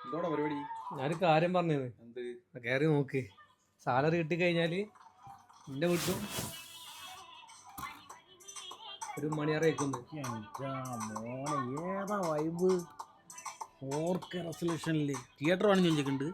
എന്തോടാ പരിപാടി? ഞാനൊരു കാര്യം പറഞ്ഞത് എന്ത്? കയറി നോക്ക്. സാലറി കിട്ടിക്കഴിഞ്ഞാല് എന്റെ വീട്ടിലും ഒരു മണിയറേക്കുന്നു. മോനെ ഏതാ വൈബ്? 4K റെസൊല്യൂഷനില് തിയേറ്റർ വേണമെന്ന് ചോദിച്ചിട്ടുണ്ട്.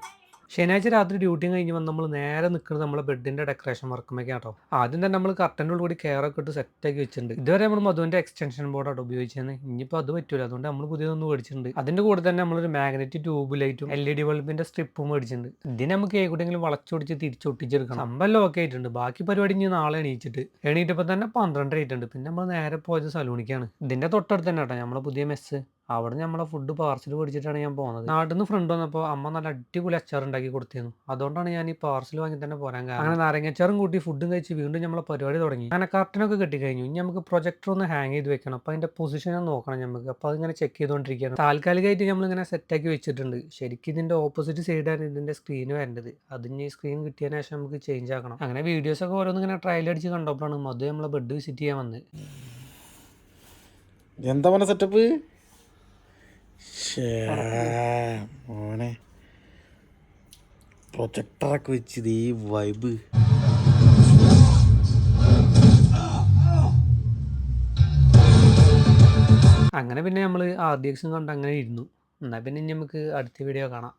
ശനിയാഴ്ച രാത്രി ഡ്യൂട്ടിയും കഴിഞ്ഞ് വന്ന് നമ്മൾ നേരെ നിൽക്കുന്നത് നമ്മളെ ബെഡിന്റെ ഡെക്കറേഷൻ വർക്കുമൊക്കെ കേട്ടോ. ആദ്യം തന്നെ നമ്മൾ കർട്ടൻ്റെ കൂടി കെയറൊക്കെ ഇട്ട് സെറ്റാക്കി വെച്ചിട്ടുണ്ട്. ഇതുവരെ നമ്മൾ മധുവിന്റെ എക്സ്റ്റൻഷൻ ബോർഡാണ് ഉപയോഗിച്ചത്. ഇനിയിപ്പോൾ അത് പറ്റൂല, അതുകൊണ്ട് നമ്മൾ പുതിയതൊന്നും മേടിച്ചിട്ടുണ്ട്. അതിന്റെ കൂടെ തന്നെ നമ്മളൊരു മാഗ്നറ്റിക് ട്യൂബ് ലൈറ്റും LED ബൾബിന്റെ സ്ട്രിപ്പും മേടിച്ചിട്ടുണ്ട്. ഇതിന് നമുക്ക് എവിടെയെങ്കിലും വളച്ചൊടിച്ച് തിരിച്ചൊട്ടിച്ചെടുക്കണം. സംഭവം ഓക്കെ ആയിട്ടുണ്ട്. ബാക്കി പരിപാടി ഇനി നാളെ എണീറ്റപ്പോൾ തന്നെ 12 ആയിട്ടുണ്ട്. പിന്നെ നമ്മൾ നേരെ പോയത് സലൂണിക്കാണ്. ഇതിന്റെ തൊട്ടടുത്ത് തന്നെ കേട്ടോ നമ്മളെ പുതിയ മെസ്സ്. അവിടെ നമ്മളെ ഫുഡ് പാർസൽ മേടിച്ചിട്ടാണ് ഞാൻ പോകുന്നത്. നാട്ടിൽ നിന്ന് ഫ്രണ്ട് വന്നപ്പോൾ അമ്മ നല്ല അടിപൊളി അച്ചാർ ഉണ്ടാക്കി കൊടുത്തിരുന്നു. അതുകൊണ്ടാണ് ഞാൻ ഈ പാർസൽ വാങ്ങി തന്നെ പോരാൻ കാരണം. അങ്ങനെ നാരങ്ങച്ചാറും കൂട്ടി ഫുഡും കഴിച്ച് വീണ്ടും നമ്മളെ പരിപാടി തുടങ്ങി. അങ്ങനെ കർട്ടനൊക്കെ കിട്ടിക്കഴിഞ്ഞു. ഇനി നമുക്ക് പ്രൊജക്ടർ ഒന്ന് ഹാങ് ചെയ്ത് വെക്കണം. അപ്പോൾ അതിന്റെ പൊസിഷൻ നോക്കണം നമുക്ക്. അപ്പോൾ അതിങ്ങനെ ചെക്ക് ചെയ്തുകൊണ്ടിരിക്കുകയാണ്. താൽക്കാലികമായിട്ട് നമ്മളിങ്ങനെ സെറ്റാക്കി വെച്ചിട്ടുണ്ട്. ശരിക്കും ഇതിന്റെ ഓപ്പോസിറ്റ് സൈഡാണ് ഇതിന്റെ സ്ക്രീൻ വരേണ്ടത്. അതിന് സ്ക്രീൻ കിട്ടിയതിന് ശേഷം നമുക്ക് ചേഞ്ച് ആക്കണം. അങ്ങനെ വീഡിയോസൊക്കെ ഓരോന്ന് ഇങ്ങനെ ട്രയൽ അടിച്ച് കണ്ടപ്പോഴാണ് മധു നമ്മളെ ബെഡ് വിസിറ്റ് ചെയ്യാൻ വന്നത്. എന്താ പറഞ്ഞ സെറ്റപ്പ്? മോനെ പ്രൊജക്ടറൊക്കെ വെച്ചത് ഈ വൈബ്. അങ്ങനെ പിന്നെ നമ്മൾ RDX കണ്ട് അങ്ങനെ ഇരുന്നു. എന്നാൽ പിന്നെ ഇനി നമുക്ക് അടുത്ത വീഡിയോ കാണാം.